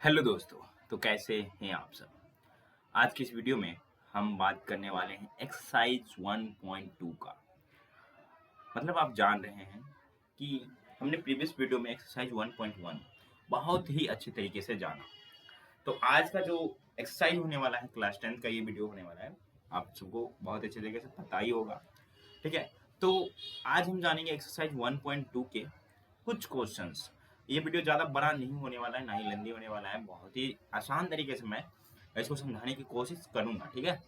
Hello दोस्तों। तो कैसे हैं आप सब। आज की इस वीडियो में हम बात करने वाले हैं एक्सरसाइज 1.2 का। मतलब आप जान रहे हैं कि हमने प्रीवियस वीडियो में एक्सरसाइज 1.1 बहुत ही अच्छे तरीके से जाना। तो आज का जो एक्सरसाइज होने वाला है क्लास 10 का ये वीडियो होने वाला है, आप सबको बहुत अच्छे तरीके से पता ही होगा। ठीक है, तो आज हम जानेंगे एक्सरसाइज 1.2 के कुछ क्वेश्चंस। ये वीडियो ज़्यादा बड़ा नहीं होने वाला है, ना ही लंबी होने वाला है। बहुत ही आसान तरीके से मैं इसको समझाने की कोशिश करूंगा। ठीक है,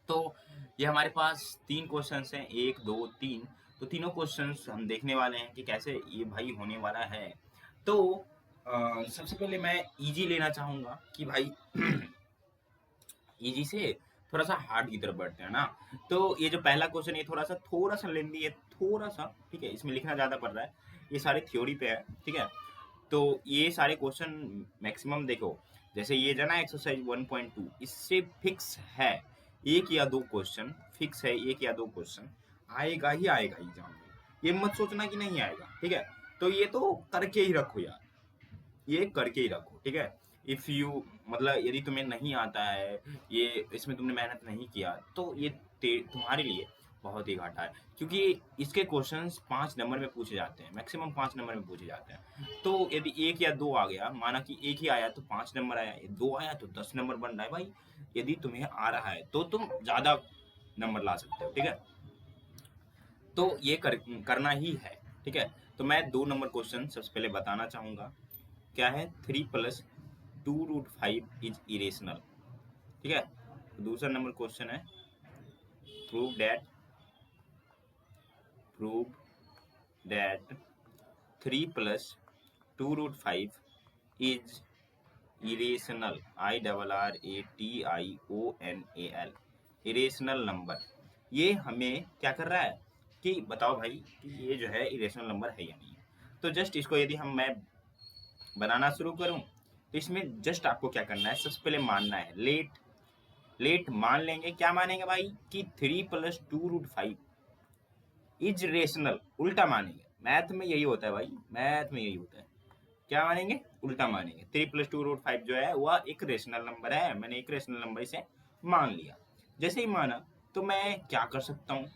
तो ये हमारे पास तीन क्वेश्चंस हैं, एक दो तीन। तो तीनों क्वेश्चंस हम देखने वाले हैं कि कैसे ये भाई होने वाला है। तो सबसे पहले मैं इजी लेना चाहूंगा कि भाई इजी से थोड़ा सा हार्ड की तरफ बढ़ते हैं ना। तो ये जो पहला क्वेश्चन है थोड़ा सा लेंदी है, थोड़ा सा। ठीक है, इसमें लिखना ज्यादा पड़ रहा है, ये सारे थ्योरी पे है। ठीक है, तो ये सारे क्वेश्चन मैक्सिमम देखो, जैसे ये जो ना एक्सरसाइज 1.2 इससे फिक्स है एक या दो क्वेश्चन, फिक्स है एक या दो क्वेश्चन आएगा ही आएगा एग्जाम में। ये मत सोचना कि नहीं आएगा। ठीक है, तो ये तो करके ही रखो यार, ये करके ही रखो। ठीक है, इफ यू मतलब यदि तुम्हें नहीं आता है, ये इसमें तुमने मेहनत नहीं किया, तो ये तुम्हारे लिए बहुत ही घाटा है। क्योंकि इसके क्वेश्चंस 5 नंबर में पूछे जाते हैं, मैक्सिमम 5 नंबर में पूछे जाते हैं। तो यदि एक या दो आ गया, माना कि एक ही आया तो 5 नंबर आया, दो आया तो 10 नंबर बन रहा है भाई। यदि तुम्हें आ रहा है तो तुम ज्यादा नंबर ला सकते हो। ठीक है, तो ये करना ही है। ठीक है, तो मैं 2 नंबर क्वेश्चन सबसे पहले बताना चाहूंगा। क्या है, 3+2√5 इज इरेशनल। ठीक है, तो दूसरा नंबर क्वेश्चन है, prove that 3+2√5 is irrational, IRRATIONAL, irrational number. ये हमें क्या कर रहा है कि बताओ भाई कि ये जो है इरेशनल नंबर है या नहीं है। तो जस्ट इसको यदि मैं बनाना शुरू करूं, तो इसमें जस्ट आपको क्या करना है, सबसे पहले मानना है लेट। लेट मान लेंगे, क्या मानेंगे भाई कि 3+2√5 इज रेशनल, उल्टा मानेंगे। मैथ में यही होता है भाई, मैथ में यही होता है। क्या मानेंगे, उल्टा मानेंगे। 3+2√5 जो है वह एक रेशनल नंबर है, मैंने एक रेशनल नंबर इसे मान लिया। जैसे ही माना तो मैं क्या कर सकता हूँ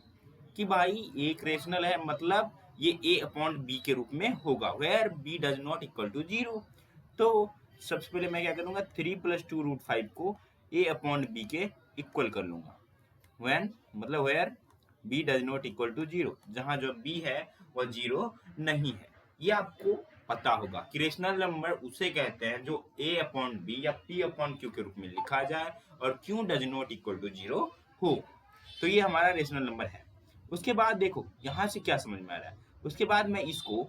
कि भाई एक रेशनल है, मतलब ये a/b के रूप में होगा, where b does not equal to 0। तो सबसे पहले मैं क्या करूंगा, 3+2√5 को a/b के इक्वल कर लूंगा। व्हेन मतलब where b does not equal to 0, जहां जो b है वह 0 नहीं है। ये आपको पता होगा कि रेशनल नंबर उसे कहते हैं जो a/b या p/q के रूप में लिखा जाए और q does not equal to 0 हो। तो ये हमारा रेशनल नंबर है। उसके बाद देखो यहाँ से क्या समझ में आ रहा है, उसके बाद मैं इसको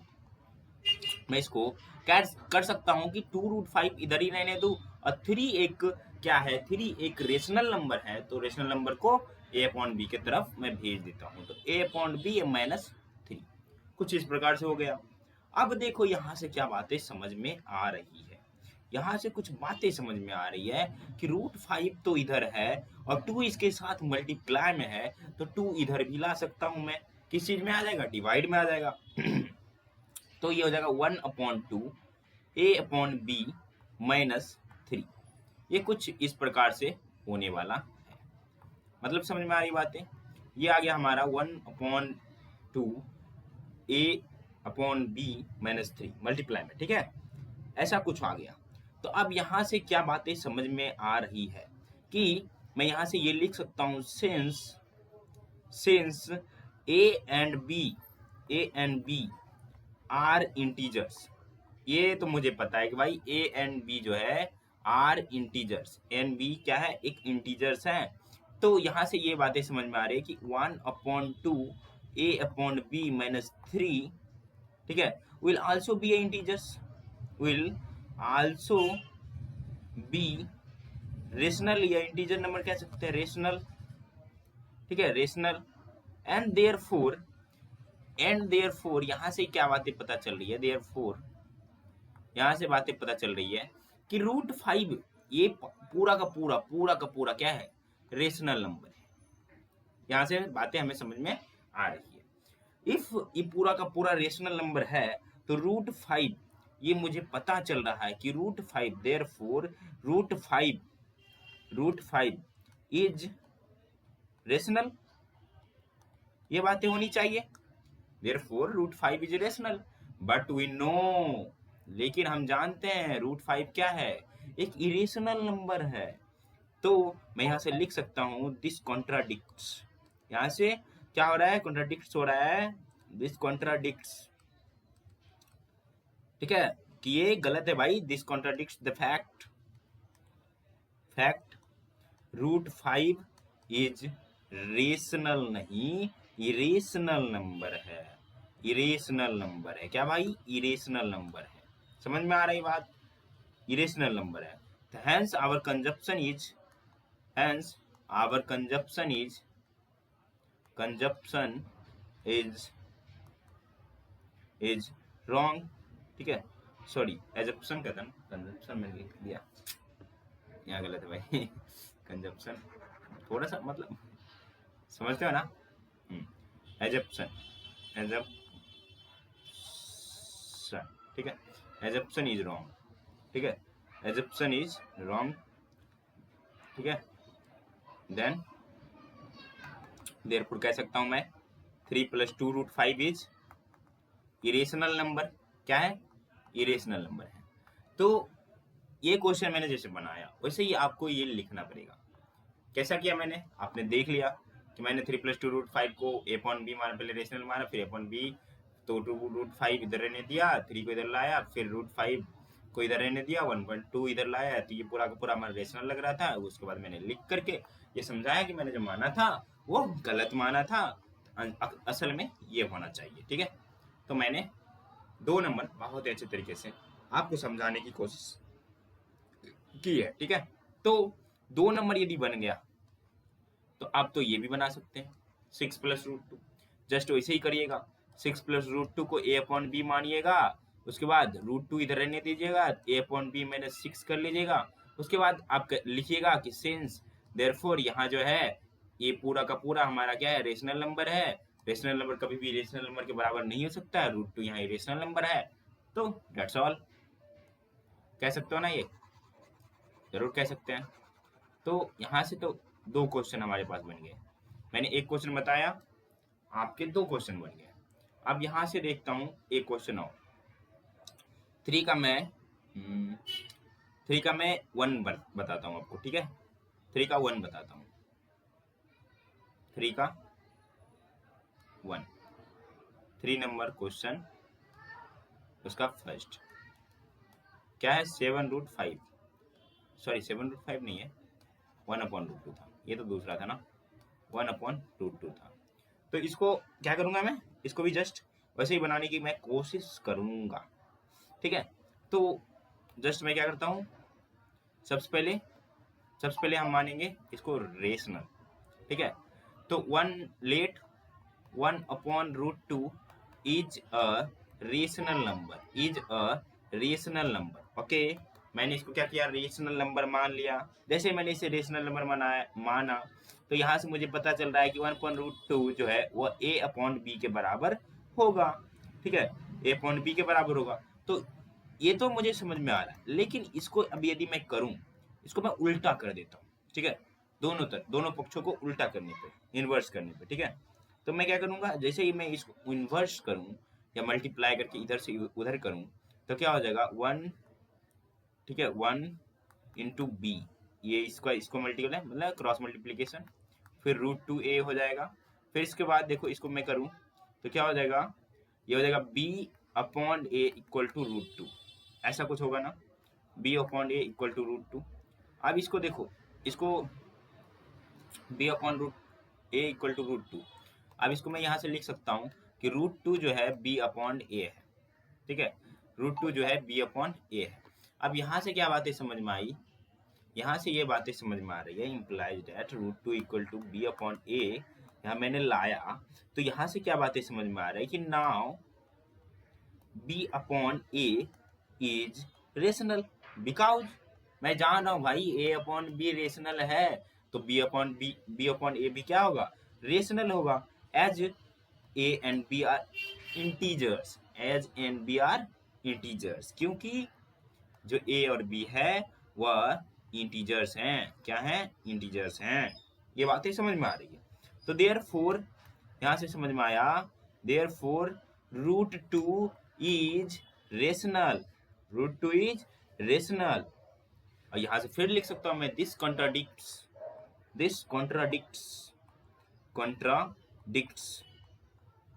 क्या कर सकता हूँ कि 2√5 इधर ही रहने दूं, और 3 एक क्या है, 3 एक रेशनल नंबर है, तो रेशनल नंबर को a/b के तरफ मैं भेज देता हूँ। तो a/b -3 कुछ इस प्रकार से हो गया। अब देखो यहाँ से क्या बातें समझ में आ रही है, यहाँ से कुछ बातें समझ में आ रही है कि √5 तो इधर है और 2 इसके साथ मल्टीप्लाई में है, तो 2 इधर भी ला सकता हूं मैं। किस चीज में आ जाएगा, डिवाइड में आ जाएगा। तो ये हो जाएगा 1/2 a/b -3। ये कुछ इस प्रकार से होने वाला है। मतलब समझ में आ रही बातें। ये आ गया हमारा 1/2 a/b -3 मल्टीप्लाई में। ठीक है, ऐसा कुछ आ गया। तो अब यहाँ से क्या बातें समझ में आ रही है कि मैं यहाँ से ये लिख सकता हूँ, since a and b are integers. ये तो मुझे पता है कि भाई a एंड b जो है आर इंटीजर्स, एंड b क्या है, एक इंटीजर्स है। तो यहाँ से ये बातें समझ में आ रही है कि 1/2 a/b -3, ठीक है, will also be a integers, will also be rational या इंटीजर नंबर कह सकते हैं, रेशनल। ठीक है, रेशनल। एंड देयरफॉर यहाँ से क्या बातें पता चल रही है, देयरफॉर यहाँ से बातें पता चल रही है कि √5 ये पूरा का पूरा क्या है, रेशनल नंबर है। यहाँ से बातें हमें समझ में आ रही है। इफ ये पूरा का पूरा रेशनल नंबर है तो √5 ये मुझे पता चल रहा है कि √5, देयरफॉर √5 इज रेशनल, ये बातें होनी चाहिए। Therefore √5 is rational, but we know, लेकिन हम जानते हैं √5 क्या है, एक इरेशनल नंबर है। तो मैं यहाँ से लिख सकता हूँ दिस कॉन्ट्राडिक्ट्स, यहाँ से क्या हो रहा है, कॉन्ट्राडिक्ट्स हो रहा है, दिस कॉन्ट्राडिक्ट्स, ठीक है, कि ये गलत है भाई, this contradicts the fact √5 is rational नहीं, इरेशनल नंबर है, इरेशनल नंबर है। क्या भाई, इरेशनल नंबर है, समझ में आ रही बात, इरेशनल नंबर है। Hence our consumption is wrong, ठीक है, सॉरी एजप्शन का था, कंजप्शन मैंने लिख दिया, यहाँ गलत है भाई कंजप्शन थोड़ा सा मतलब समझते हो ना, एजप्शन, ठीक है, एजप्शन इज रॉन्ग, ठीक है, एजप्शन इज रॉन्ग, ठीक है। देन देयरफॉर कह सकता हूं मैं 3 + 2 √5 इज इरेशनल नंबर, क्या है, इरेशनल नंबर है। तो ये क्वेश्चन मैंने जैसे बनाया वैसे ही आपको ये लिखना पड़ेगा। कैसा किया मैंने, आपने देख लिया कि मैंने 3 + 2 √5 को a/b माना, पहले रेशनल माना, फिर a/b, तो 2 √5 इधर रहने दिया, 3 को इधर लाया, फिर √5 को इधर रहने दिया, 1.2 इधर लाया, तो ये पूरा का पूरा हमारा रेशनल लग रहा था। उसके बाद मैंने लिख करके ये समझाया कि मैंने जो माना था वो गलत माना था, असल में ये होना चाहिए, ठीक है। तो मैंने 2 नंबर बहुत ही अच्छे तरीके से आपको समझाने की कोशिश की है, ठीक है। तो 2 नंबर यदि बन गया तो आप तो ये भी बना सकते हैं 6 + √2, जस्ट वैसे ही करिएगा, 6 + √2 को a/b मानिएगा, उसके बाद √2 इधर रहने दीजिएगा, a/b मैंने 6 कर लीजिएगा, उसके बाद आप लिखिएगा कि सिंस देयरफॉर यहाँ जो है ये पूरा का पूरा हमारा क्या है, रेशनल नंबर है, रेशनल नंबर कभी भी रेशनल नंबर के बराबर नहीं हो सकता है, √2 यहाँ इरेशनल नंबर है, तो दैट्स ऑल, कह सकते हो ना, ये जरूर कह सकते हैं। तो यहाँ से तो 2 क्वेश्चन हमारे पास बन गए, मैंने एक क्वेश्चन बताया, आपके 2 क्वेश्चन बन गए। अब यहाँ से देखता हूँ एक क्वेश्चन और, 3 का मैं 1 बताता हूँ आपको, ठीक है, 3 का 1 बताता हूँ, 3 का 1, 3 नंबर क्वेश्चन, उसका फर्स्ट क्या है, 7√5, सॉरी 7√5 नहीं है, 1/√2 था, ये तो दूसरा था ना, 1/√2 था। तो इसको क्या करूंगा मैं, इसको भी जस्ट वैसे ही बनाने की मैं कोशिश करूंगा, ठीक है। तो जस्ट मैं क्या करता हूँ, सबसे पहले हम मानेंगे इसको रेशनल, ठीक है। तो 1/√2 is a rational number, okay. मैंने इसको क्या किया, रेशनल नंबर मान लिया। जैसे मैंने इसे रेशनल नंबर माना तो यहाँ से मुझे पता चल रहा है कि 1/√2 जो है वो a/b के बराबर होगा, ठीक है, a/b के बराबर होगा। तो ये तो मुझे समझ में आ रहा है, लेकिन इसको अब यदि मैं करूं, इसको मैं उल्टा कर देता हूँ, ठीक है, दोनों पक्षों को उल्टा करने पे, इन्वर्स करने पे, ठीक है। तो मैं क्या करूंगा, जैसे ही मैं इसको इन्वर्स करूं या मल्टीप्लाई करके इधर से उधर करूं तो क्या हो जाएगा, 1, ठीक है, 1 × b, ये इसको मल्टीप्लाई मतलब क्रॉस मल्टीप्लीकेशन, फिर √2a हो जाएगा। फिर इसके बाद देखो इसको मैं करूं तो क्या हो जाएगा, ये हो जाएगा b/a = √2, ऐसा कुछ होगा ना, b/a = √2। अब इसको देखो, इसको b/√a = √2, अब इसको मैं यहाँ से लिख सकता हूँ कि √2 जो है b/a है, ठीक है, √2 जो है b/a है। अब यहाँ से क्या बातें समझ में आई, यहाँ से ये बातें समझ में आ रही है, इम्प्लाइज दैट √2 = b/a, यहाँ मैंने लाया तो यहाँ से क्या बातें समझ में आ रही है कि now b/a is rational, because मैं जान रहा हूँ भाई a/b रेशनल है, तो b/a भी क्या होगा, रेशनल होगा, as a and b are integers, integers, क्योंकि जो ए और बी है वह इंटीजर्स हैं। क्या हैं? इंटीजर्स हैं। ये बातें समझ में आ रही है। तो देयरफॉर यहाँ से समझ में आया, therefore root two is rational, root two is rational. और यहाँ से फिर लिख सकता हूँ मैं, दिस कॉन्ट्राडिक्ट्स,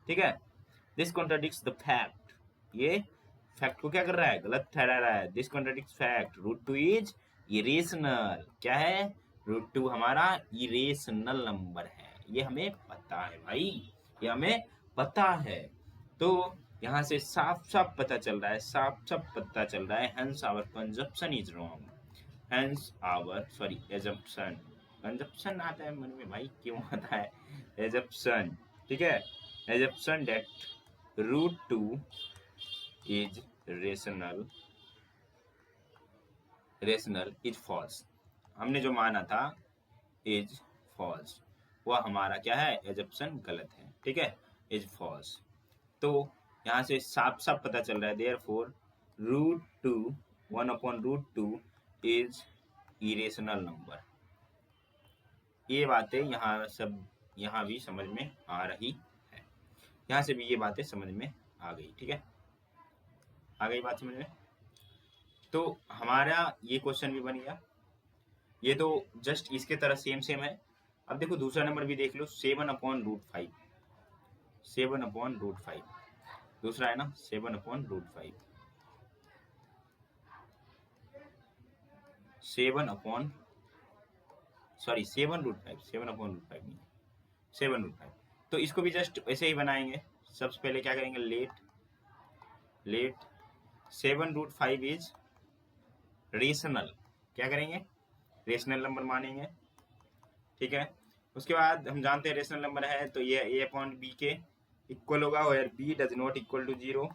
ठीक है, दिस कॉन्ट्राडिक्ट्स द फैक्ट, ये फैक्ट को क्या कर रहा है? गलत ठहरा रहा है। This contradicts fact, root two is irrational. क्या है? रूट टू हमारा इरेशनल नंबर है। ये हमें पता है भाई, ये हमें पता है। तो यहाँ से साफ साफ पता चल रहा है, साफ साफ पता चल रहा है, hence our conjunction is wrong, hence our assumption, consumption आता है मन में भाई, क्यों आता है? assumption, ठीक है, assumption that root 2 is rational is false, हमने जो माना था is false, वह हमारा क्या है? assumption गलत है, ठीक है, is false। तो यहाँ से साफ साफ पता चल रहा है, therefore root two 1/√2 is irrational number. ये बातें यहाँ भी समझ में आ रही है, यहाँ से भी ये बातें समझ में आ गई, ठीक है, आ गई बात समझ में। तो हमारा ये क्वेश्चन भी बन गया, ये तो जस्ट इसके तरह सेम है। अब देखो दूसरा नंबर भी देख लो, 7/√5, 7/√5 दूसरा है ना, 7/√5, 7/5 नहीं, 7/5। तो इसको भी जस्ट ऐसे ही बनाएंगे। सबसे पहले क्या करेंगे, लेट 7/5 इज रेशनल, क्या करेंगे? रेशनल नंबर मानेंगे, ठीक है। उसके बाद हम जानते हैं रेशनल नंबर है तो ये a/b के इक्वल होगा, और b does not equal to 0।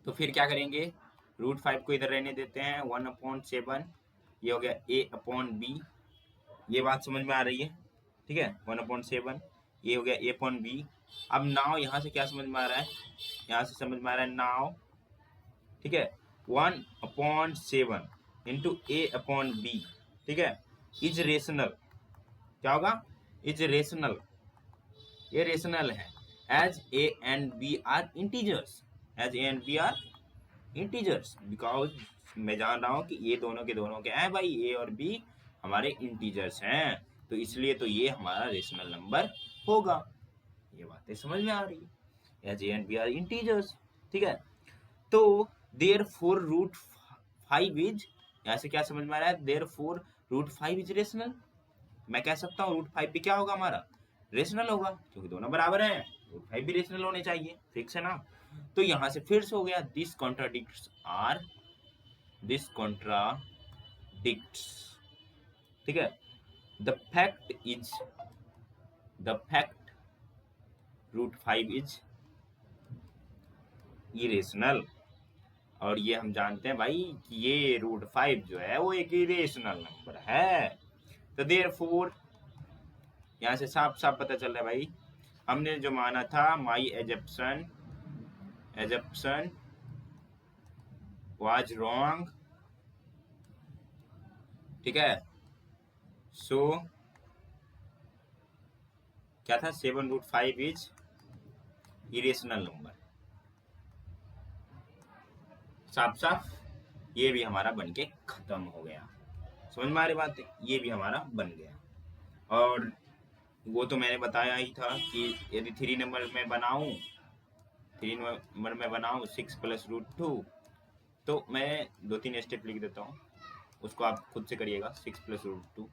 तो फिर क्या करेंगे, √5 को इधर रहने देते हैं, 1/7, ये हो गया a/b, ये बात समझ में आ रही है, ठीक है, 1/7, ये हो गया a/b। अब नाउ यहाँ से क्या समझ में आ रहा है, यहाँ से समझ में आ रहा है नाउ, ठीक है, 1/7 इंटू a/b, ठीक है, इज रेशनल, क्या होगा? इज रेशनल, ये रेशनल है, as a and b are integers, as a and b are integers, because मैं जान रहा हूँ कि ये दोनों के दोनों क्या है भाई, a और b हमारे इंटीजर्स हैं, तो इसलिए तो ये हमारा रेशनल नंबर होगा। ये बातें समझ में आ रही है, as a and b are integers, ठीक है। तो देयरफॉर √5 इज, यहाँ से क्या समझ में आ रहा है, देयरफॉर √5 इज रेशनल। मैं कह सकता हूँ √5 भी क्या होगा हमारा? रेशनल होगा, क्योंकि दोनों बराबर हैं, √5 भी रेशनल होने चाहिए, फिक्स है ना। तो यहाँ से फिर से हो गया, दिस कॉन्ट्राडिक्ट्स, ठीक है, द फैक्ट √5 इज इरेशनल, और ये हम जानते हैं भाई कि ये √5 जो है वो एक इरेशनल नंबर है। तो देयरफॉर यहाँ से साफ साफ पता चल रहा है भाई, हमने जो माना था, माई एजप्शन वाज रॉन्ग, ठीक है। सो क्या था, 7/5 इज इरेशनल नंबर, साफ साफ ये भी हमारा बन के खत्म हो गया। समझ में आ रही बात है, ये भी हमारा बन गया। और वो तो मैंने बताया ही था कि यदि 3 नंबर में बनाऊं 6 + √2, तो मैं 2-3 स्टेप लिख देता हूँ, उसको आप खुद से करिएगा। 6 + √2,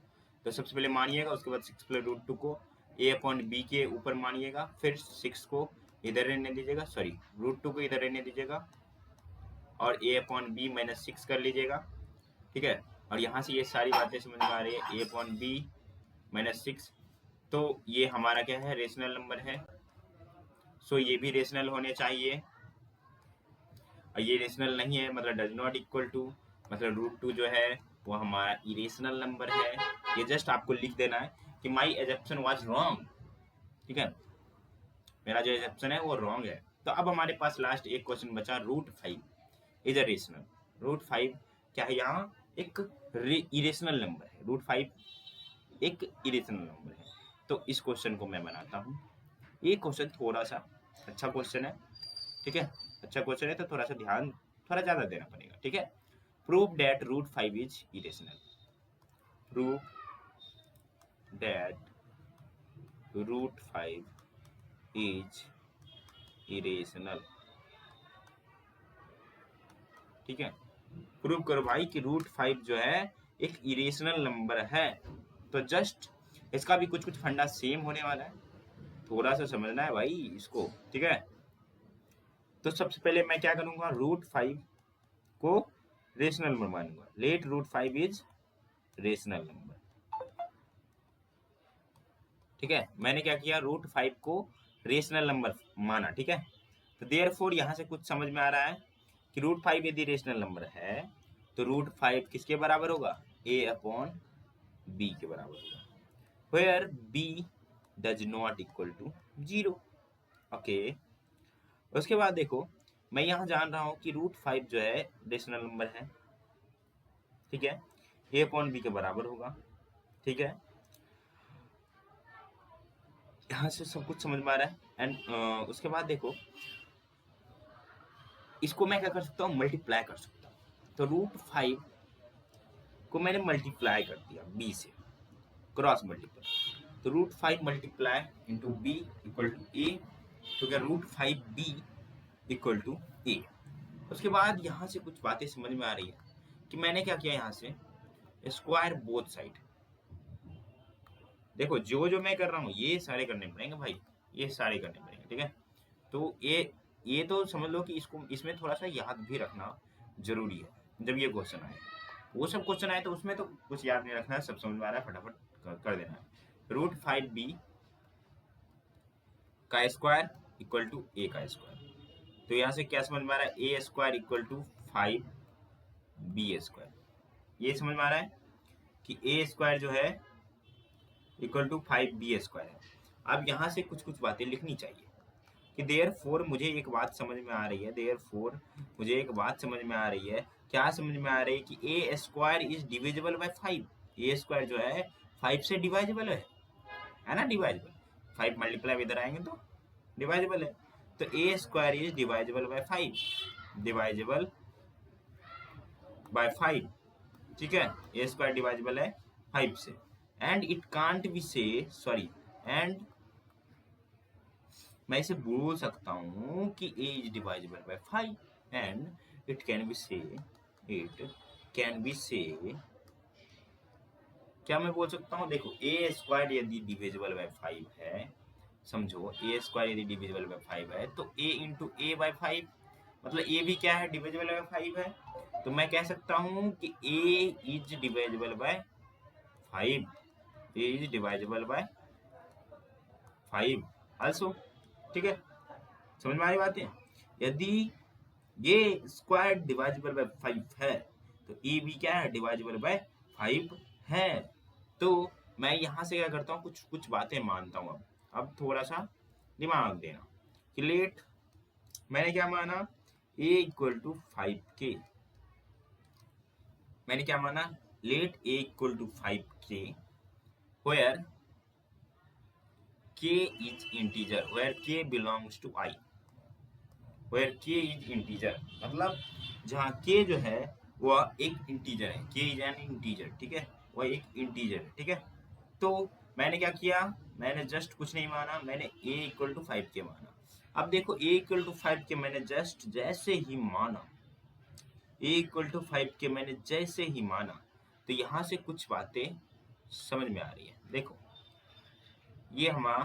तो सबसे पहले मानिएगा, उसके बाद 6 + √2 को a/b के ऊपर मानिएगा, फिर 6 को इधर रहने दीजिएगा, सॉरी √2 को इधर रहने दीजिएगा, और a/b -6 कर लीजिएगा, ठीक है। और यहाँ से ये सारी बातें समझ में आ रही है, a/b -6, तो ये हमारा क्या है, रेशनल नंबर है। सो ये भी रेशनल होने चाहिए, और ये रेशनल नहीं है मतलब डज नॉट इक्वल टू, मतलब √2 जो है वो हमारा इरेशनल नंबर है। ये जस्ट आपको लिख देना है कि माई एजप्शन वाज रॉन्ग, ठीक है, मेरा जो एजप्शन है वो रॉन्ग है। तो अब हमारे पास लास्ट एक क्वेश्चन बचा, √5 इज अ रेशनल। √5 क्या है, यहाँ एक इरेशनल नंबर है। √5 एक इरेशनल नंबर है। तो इस क्वेश्चन को मैं बनाता हूँ। ये क्वेश्चन थोड़ा सा अच्छा क्वेश्चन है, ठीक है, अच्छा क्वेश्चन है, तो थोड़ा सा ध्यान थोड़ा ज्यादा देना पड़ेगा, ठीक है। Prove that √5 is irrational. Prove that √5 is irrational, ठीक है। प्रूव करो भाई कि √5 जो है एक इरेशनल नंबर है। तो जस्ट इसका भी कुछ कुछ फंडा सेम होने वाला है, थोड़ा सा समझना है भाई इसको, ठीक है। तो सबसे पहले मैं क्या करूंगा, √5 को रेशनल नंबर मानूंगा। लेट √5 इज रेशनल नंबर, ठीक है। मैंने क्या किया, √5 को रेशनल नंबर माना, ठीक है। तो देयरफॉर यहाँ से कुछ समझ में आ रहा है कि √5 यदि रेशनल नंबर है तो √5 किसके बराबर होगा, a/b के बराबर होगा, where b does not equal to 0। Okay, उसके बाद देखो, मैं यहाँ जान रहा हूँ कि √5 जो है रेशनल नंबर है, ठीक है, a/b के बराबर होगा, ठीक है। यहाँ से सब कुछ समझ में आ रहा है। एंड उसके बाद देखो, इसको मैं क्या कर सकता हूँ, मल्टीप्लाई कर सकता हूँ। तो √5 को मैंने मल्टीप्लाई कर दिया b से, क्रॉस मल्टीप्लाई। तो √5 multiply into b equal to a, तो क्या √5b इक्वल टू a। उसके बाद यहाँ से कुछ बातें समझ में आ रही है कि मैंने क्या किया, यहाँ से स्क्वायर बोथ साइड। देखो जो जो मैं कर रहा हूँ ये सारे करने पड़ेंगे भाई, ये सारे करने पड़ेंगे, ठीक है। तो ये तो समझ लो कि इसको इसमें थोड़ा सा याद भी रखना जरूरी है। जब ये क्वेश्चन आए, वो सब क्वेश्चन आए तो उसमें तो कुछ याद नहीं रखना है, सब समझ में आ रहा है, फटाफट कर देना है। √5b का स्क्वायर इक्वल टू a का स्क्वायर। तो यहाँ से क्या समझ में आ रहा है, a² इक्वल टू 5b²। ये समझ में आ रहा है कि a² जो है इक्वल टू 5b² है। अब यहाँ से कुछ कुछ बातें लिखनी चाहिए कि देयरफॉर मुझे एक बात समझ में आ रही है, देयरफॉर मुझे एक बात समझ में आ रही है। क्या समझ में आ रही है कि a² is divisible by 5। a² जो है 5 से डिवाइजिबल है ना, डिवाइजिबल। 5 मल्टीप्लाई इधर आएंगे तो डिवाइजिबल है। तो a² is divisible by 5, divisible by 5, ठीक है। a² डिवाइजिबल है 5 से, and it can't be say, sorry, and मैं इसे बोल सकता हूँ कि a is divisible by 5 and it can be say, it can be say, क्या मैं बोल सकता हूँ, देखो a² यदि डिविजिबल बाय 5 है, समझो a² यदि डिविजिबल बाय 5 है तो a इंटू a बाय 5, मतलब a भी क्या है, डिविजिबल बाय 5 है। तो मैं कह सकता हूँ कि a is divisible by 5, a is divisible by 5 also, ठीक है। समझ में आ रही बात है। यदि ये स्क्वायर डिवाइजिबल बाय 5 है तो ए भी क्या है, डिवाइजिबल बाय 5 है। तो मैं यहाँ से क्या करता हूँ, कुछ कुछ बातें मानता हूँ। अब थोड़ा सा दिमाग देना कि लेट, मैंने क्या माना, a इक्वल टू 5k। मैंने क्या माना, let a equal to 5k where k is integer, where k belongs to i, where k is integer, मतलब जहाँ k जो है वह एक इंटीजर है, k इज एन इंटीजर, ठीक है, वह एक इंटीजर है, ठीक है। तो मैंने क्या किया, मैंने जस्ट कुछ नहीं माना, मैंने a इक्वल टू 5k माना। अब देखो a इक्वल टू 5k मैंने जस्ट जैसे ही माना, a इक्वल टू 5k मैंने जैसे ही माना, तो यहाँ से कुछ बातें समझ में आ रही है। देखो ये हमारा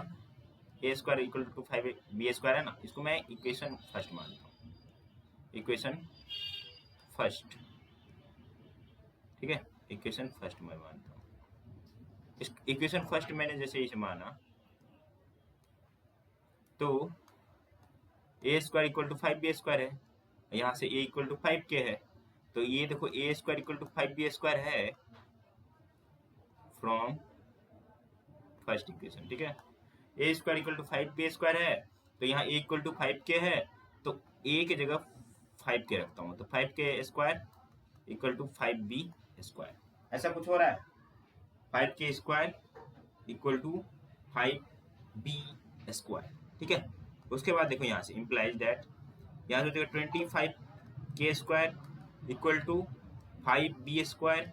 a² इक्वल टू 5b² है ना, इसको मैं इक्वेशन फर्स्ट मानता हूँ, इक्वेशन फर्स्ट, ठीक है, इक्वेशन फर्स्ट मैं मानता हूँ। इस इक्वेशन फर्स्ट मैंने जैसे इसे माना तो a² इक्वल टू 5b² है, यहाँ से a इक्वल टू 5k है, तो ये देखो a² इक्वल टू 5b² है फ्रॉम फर्स्ट इक्वेशन, ठीक है। a² इक्वल टू 5b² है तो यहाँ a इक्वल टू 5k है, ए की जगह 5 के रखता हूँ, तो 5 के square equal to 5b square, ऐसा कुछ हो रहा है। 5 के square equal to 5b square, ठीक है। उसके बाद देखो यहाँ से इम्प्लाइज दैट, यहाँ से देखो 25 के square equal to 5b square,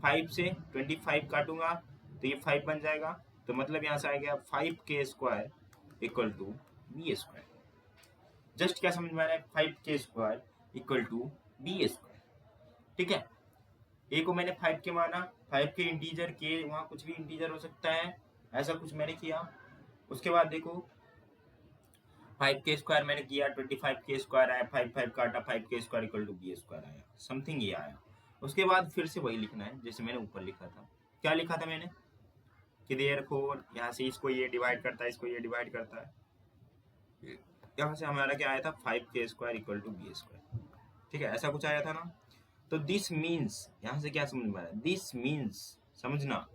5 से 25 काटूंगा तो ये 5 बन जाएगा, तो मतलब यहाँ से आ गया 5 के square equal to b square. Just क्या समझ में आ रहा है, 5 के square equal to b square, ठीक है। ए को मैंने 5 के माना, 5 के इंटीजर के वहाँ कुछ भी इंटीजर हो सकता है, ऐसा कुछ मैंने किया। उसके बाद देखो 5 के स्क्वायर मैंने किया, 25 के स्क्वायर आया, 5 काटा, 5 के square equal to b square आया, समथिंग ये आया। उसके बाद फिर से वही लिखना है जैसे मैंने ऊपर लिखा था। क्या लिखा था मैंने कि देयरफॉर, यहाँ से इसको ये डिवाइड करता है, इसको ये डिवाइड करता है, यहाँ से हमारा क्या आया था 5 के square equal to b square, ठीक है, ऐसा कुछ आया था ना। तो दिस मीन्स, यहाँ से क्या समझ में आ रहा है, दिस मीन्स, समझना,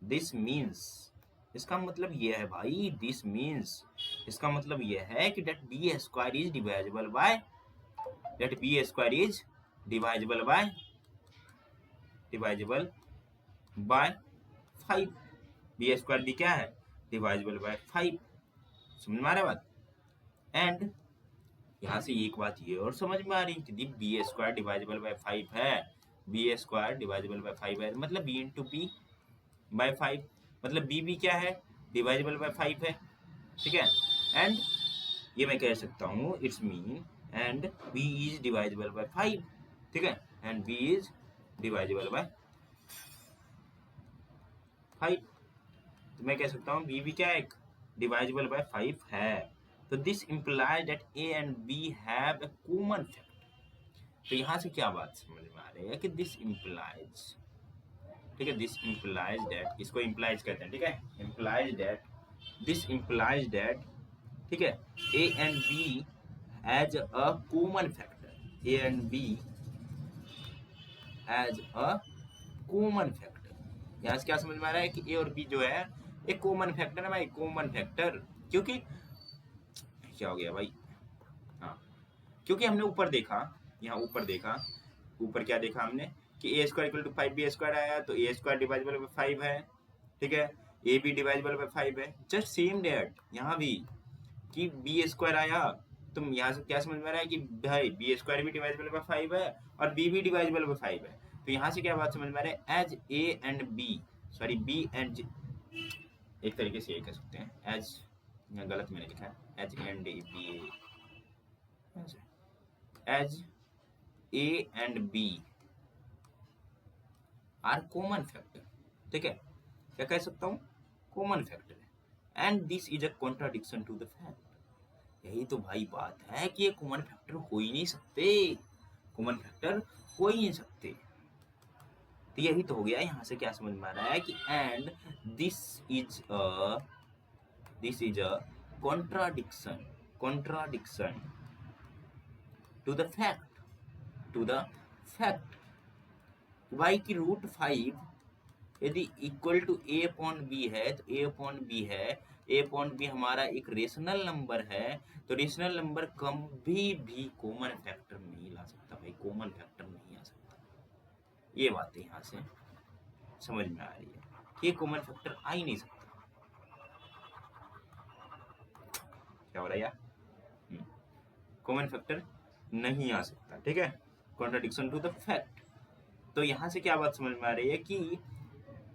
दिस मीन्स, इसका मतलब ये है भाई, दिस मीन्स इसका मतलब ये है कि that b square is divisible by, that b square is divisible by 5, बी स्क्वायर भी क्या है, डिवाइजेबल बाय 5, समझ में आ रहा है बात। एंड यहाँ से एक बात ये और समझ में आ रही है कि बी स्क्वायर डिवाइजेबल बाय 5 है, बी स्क्वायर डिवाइजेबल बाय 5 है, मतलब बी इंटू बी बाय 5, मतलब बी भी क्या है, डिवाइजेबल बाय 5 है, ठीक है। एंड ये मैं कह सकता हूँ it's mean and b is divisible by 5, ठीक है, and b is divisible by 5, तो मैं कह सकता हूँ बी भी क्या है, डिवाइजेबल बाय 5 है। तो this implies that a and b have a common factor. तो यहाँ से क्या बात समझ में आ रही है कि दिस इम्प्लाइज, ठीक है, दिस इम्प्लाइज दैट, इसको इम्प्लाइज कहते हैं, ठीक है, implies that, this implies that, ठीक है, a and b has a common factor, a and b has a common factor. यहाँ से क्या समझ में आ रहा है कि ए और बी जो है एक कॉमन फैक्टर है भाई, कॉमन फैक्टर, क्योंकि क्या हो गया भाई, हाँ, क्योंकि हमने ऊपर देखा, यहाँ ऊपर देखा, ऊपर क्या देखा हमने कि A square equal to 5b square आया, तो ए स्क्वायर डिवाइजेबल बाय 5 है, ठीक है, ए भी डिवाइजेबल बाय 5 है। जस्ट सेम डेट यहाँ भी कि बी स्क्वायर आया, तो यहाँ से क्या समझ में आ रहा है कि भाई बी स्क्वायर भी डिवाइजेबल बाय 5 है और बी भी डिवाइजेबल बाय 5 है। तो यहाँ से क्या बात समझ में आ रहा है, as a and b, sorry b and, एक तरीके से ये कह सकते हैं एज, गलत मैंने लिखा है, as and b, as a and b are common factor, ठीक है, क्या कह सकता हूँ, कॉमन फैक्टर है। And this is a contradiction to the fact, यही तो भाई बात है कि ये कॉमन फैक्टर हो ही नहीं सकते, कॉमन फैक्टर हो ही नहीं सकते। तो यही तो हो गया, यहाँ से क्या समझ में आ रहा है कि and this is a contradiction, contradiction to the fact, to the fact y की रूट 5 यदि equal to a upon b है, तो ए अपॉन बी है, ए अपॉन बी हमारा एक रेशनल नंबर है, तो रेशनल नंबर कभी भी कॉमन फैक्टर नहीं ला सकता भाई, कॉमन फैक्टर नहीं आ सकता। ये बातें यहाँ से समझ में आ रही है कि ये कॉमन फैक्टर आ ही नहीं सकता। क्या हो रहा है यार, कॉमन फैक्टर नहीं आ सकता, ठीक है, कॉन्ट्राडिक्शन टू द फैक्ट। तो यहाँ से क्या बात समझ में आ रही है कि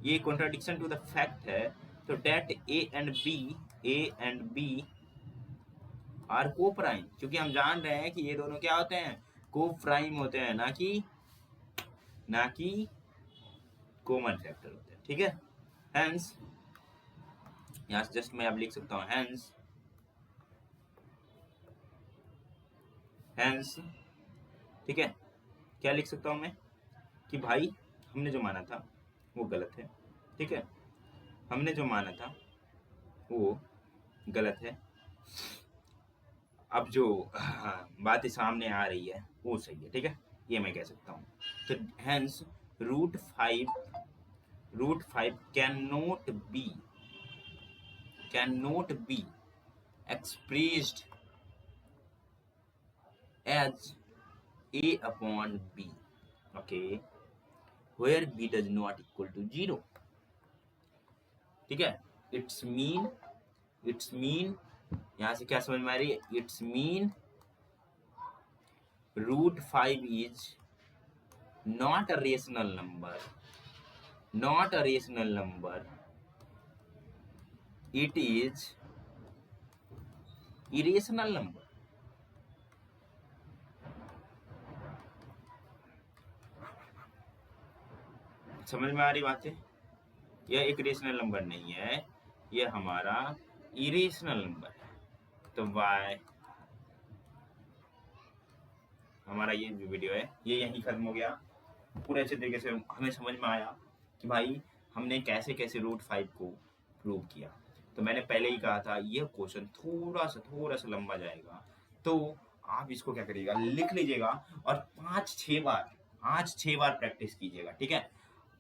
ये कॉन्ट्राडिक्शन टू द फैक्ट है, तो that a and b are coprime, क्योंकि हम जान रहे हैं कि ये दोनों क्या होते हैं, को प्राइम होते हैं, ना कि कॉमन फैक्टर होते हैं, ठीक है। हेंस यहाँ से जस्ट मैं अब लिख सकता हूँ हेंस, ठीक है, क्या लिख सकता हूँ मैं कि भाई हमने जो माना था वो गलत है, ठीक है, हमने जो माना था वो गलत है, अब जो बातें सामने आ रही है वो सही है, ठीक है, ये मैं कह सकता हूँ। तो hence root 5 can not be expressed as a upon b, okay, where b does not equal to 0. ठीक है, इट्स मीन यहां से क्या समझ में आ रही है? It's mean √5 is not a rational number, it is irrational number. समझ में आ रही बात है? यह एक रेशनल नंबर नहीं है, यह हमारा इरेशनल नंबर है। तो वाई हमारा ये जो वीडियो है ये यहीं खत्म हो गया। पूरे अच्छे तरीके से हमें समझ में आया कि भाई हमने कैसे कैसे √5 को प्रूव किया। तो मैंने पहले ही कहा था ये क्वेश्चन थोड़ा सा लंबा जाएगा, तो आप इसको क्या करिएगा, लिख लीजिएगा और 5-6 बार प्रैक्टिस कीजिएगा। ठीक है,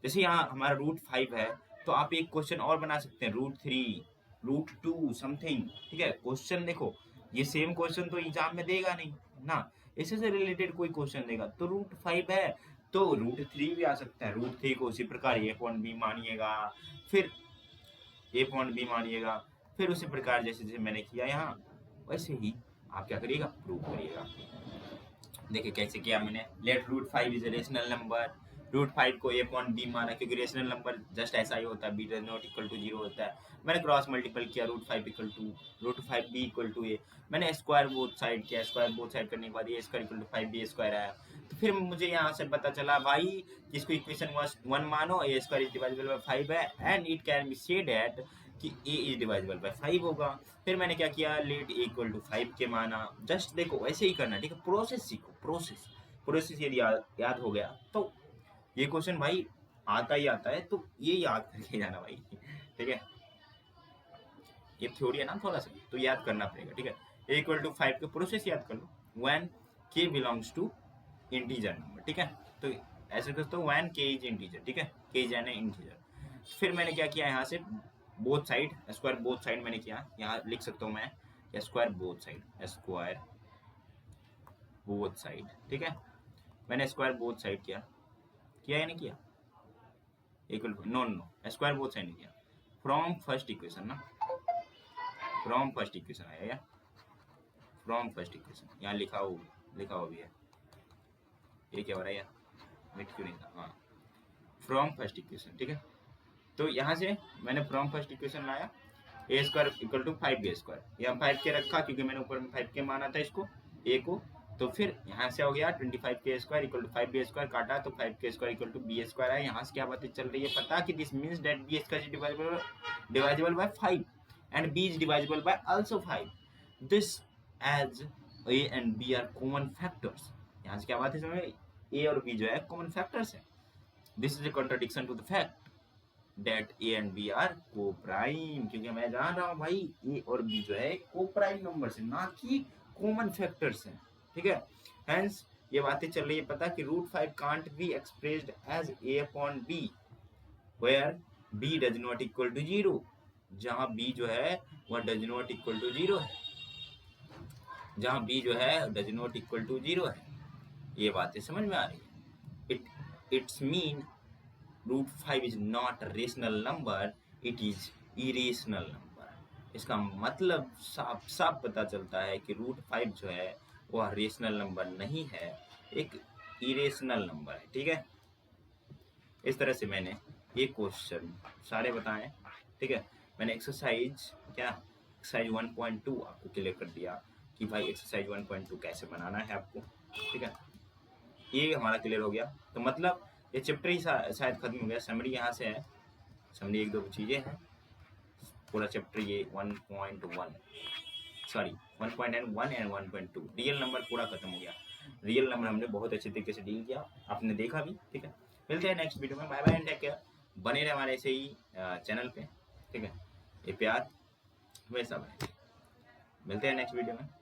जैसे यहाँ हमारा √5 है तो आप एक क्वेश्चन और बना सकते हैं, √3, √2 समथिंग। ठीक है, क्वेश्चन देखो ये सेम क्वेश्चन तो एग्जाम में देगा नहीं ना, इससे से रिलेटेड कोई क्वेश्चन देगा। तो √5 है तो √3 भी आ सकता है, √3 को उसी प्रकार a/b मानिएगा, फिर a/b मानिएगा, फिर उसी प्रकार जैसे मैंने किया यहाँ वैसे ही आप क्या करिएगा, प्रूव करिएगा। देखिए कैसे किया मैंने, let √5 is a rational number, √5 को a/b माना क्योंकि रेशनल नंबर जस्ट ऐसा ही होता है, b does not equal to 0 होता है। मैंने क्रॉस मल्टीपल किया, √5 equal to √5b equal to a, मैंने स्क्वायर बोथ साइड किया, स्क्वायर बोथ साइड करने के बाद a square equal to 5b² आया। तो फिर मुझे यहाँ से पता चला भाई इसको इक्वेशन 1 मानो, a square is divisible by 5 है and it can be said that कि a इज डिवाइजिबल बाय 5 होगा। फिर मैंने क्या किया, लेट a इक्वल टू 5 के माना। जस्ट देखो वैसे ही करना, ठीक है, प्रोसेस सीखो, प्रोसेस यदि याद हो गया तो ये क्वेश्चन भाई आता ही आता है, तो ये याद करके जाना भाई। ठीक है, ये थ्योरी है ना थोड़ा सा, तो याद करना पड़ेगा। ठीक है, a इक्वल टू 5 के प्रोसेस याद कर लो, when k belongs to integer number. ठीक है, तो ऐसे दोस्तों व्हेन k इज इंटीजर, ठीक है, k इज एन इंटीजर। फिर मैंने क्या किया, यहाँ से both side, square both side मैंने किया, यहाँ लिख सकता हूँ मैं स्क्वायर बोथ साइड। ठीक है, मैंने स्क्वायर बोथ साइड किया या नहीं किया, equal to no square both side नहीं किया, फ्रॉम फर्स्ट इक्वेशन ना, फ्रॉम फर्स्ट इक्वेशन आया या फ्रॉम फर्स्ट इक्वेशन, यहाँ लिखा हो भी है, ये क्या हो रहा है यार, मिट क्यों नहीं था, हाँ फ्रॉम फर्स्ट इक्वेशन। ठीक है, तो यहाँ से मैंने फ्रॉम फर्स्ट इक्वेशन लाया, a square equal to 5b², यहाँ 5 के रखा क्योंकि मैंने ऊपर में 5 के माना था इसको a को, तो फिर यहाँ से हो गया 25k² इक्वल टू 5b² काटा तो 5k² इक्वल टू b² है। यहाँ से क्या बातें चल रही है पता, कि this means that b² is divisible by 5 and b is divisible by also 5, this as a and b are common factors. यहाँ से क्या बात है, समझ, a और b जो है कॉमन फैक्टर्स है। This is a contradiction to the fact that a and b are coprime, क्योंकि मैं जान रहा हूँ भाई ए और बी जो है को प्राइम नंबर से, ना कि कॉमन फैक्टर्स हैं। ठीक है, हेंस ये बातें चल रही है पता कि √5 can't be expressed as a/b where b does not equal to 0, जहां b जो है वह डज नॉट इक्वल टू 0 है, जहां b जो है डज नॉट इक्वल टू 0 है। ये बातें समझ में आ रही है। It's mean √5 is not a rational number, it is irrational number। इसका मतलब साफ पता चलता है कि √5 जो है वह रेशनल नंबर नहीं है, एक इरेशनल नंबर है। ठीक है, इस तरह से मैंने ये क्वेश्चन सारे बताए। ठीक है, मैंने एक्सरसाइज 1.2 आपको क्लियर कर दिया कि भाई एक्सरसाइज 1.2 कैसे बनाना है आपको। ठीक है, ये हमारा क्लियर हो गया, तो मतलब ये चैप्टर ही शायद खत्म हो गया। समरी यहाँ से है, समरी 1-2 चीजें हैं, पूरा चैप्टर ये 1.1 एंड 1.2 रियल नंबर पूरा खत्म हो गया। रियल नंबर हमने बहुत अच्छे तरीके से डील किया, आपने देखा भी। ठीक है, मिलते हैं नेक्स्ट वीडियो में, bye bye and take care. बने रहे हमारे ऐसे ही चैनल पे। ठीक है, ये प्यार हमेशा बने। मिलते हैं नेक्स्ट वीडियो में।